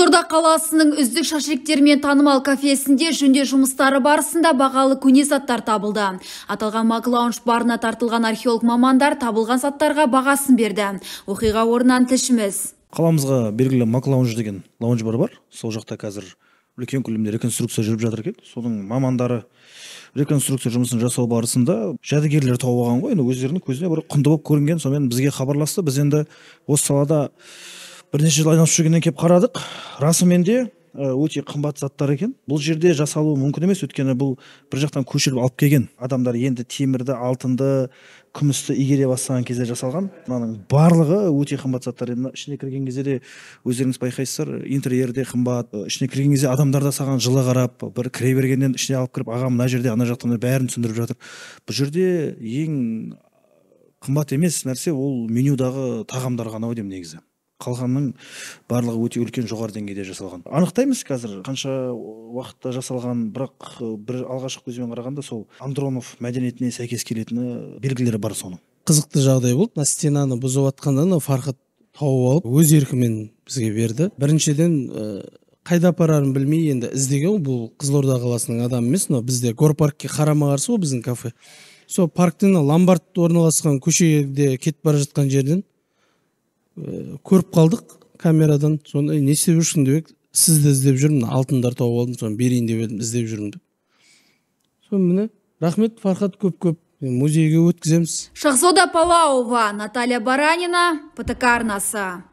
Қызылорда қаласының үздік шашектермен танымал кафесінде жөндеу жұмыстары барысында бағалы көне заттар табылды. Аталған Мак-лаунж барына тартылған археолог мамандар табылған заттарға бағасын берді. Оқиға орнынан тілшіміз. Қаламызға белгілі Мак-лаунж деген лаунж бар. Сол жақта қазір үлкен көлемде реконструкция жүріп жатыр екен. Соның мамандары реконструкция жұмысын жасау барысында жәдігерлер тауып алған ғой. Өздерінің көзіне бір құнды болып көрінген. Сонымен бізге хабарласты. Біз енді осы салада бірнеше жыл айналып жүргеннен келіп қарадық. Расымен де өте қымбат заттар екен. Бұл жерде жасалуы мүмкін емес, өйткені бұл бір жақтан көшіріп алып келген. Адамдар енді темірді, алтынды, күмісті игере бастаған кезде жасалған. Мынаның барлығы өте қымбат заттар. Енді ішіне кірген кезде де өздеріңіз байқайсыздар, интерьерде қымбат. Ішіне кірген кезде адамдар да саған жылы қарап, бір кіре бергеннен ішіне алып кіріп, аға мына жерде, ана жақтан бәрін түсіндіріп жатыр. Бұл жерде ең қымбат емес нәрсе ол менюдағы тағамдар ғана деймін негізі. Қалғанның барлығы өте үлкен жоғары деңгейде жасалған. Анықтаймыз қазір қанша уақытта жасалған, бірақ бір алғашқы көзбен қарағанда сол Андронов мәдениетіне сәйкес келетіні белгілері бар соның. Қызықты жағдай болды. Мына стенаны бұзып жатқанда Фархат тауып алып өз еркімен бізге берді. Біріншіден қайда апарарын білмей енді іздеген. Бұл Қызылорда қаласының адамы емес, но бізде Горпаркке қарама қарсы ол біздің кафе. Сол парктен ломбард орналасқан көшеде кетіп бара жатқан жерден көріп қалдық камерадан. Сонда не істеп жүрсің деп, сізді іздеп жүрмін, алтындар тауып алдым, соны берейін деп едім, іздеп жүрмін деп. Сон міне, рахмет Фархат, көп музейге өткіземіз. Шахзода Палауова, Наталья Баранина, ПТК арнасы.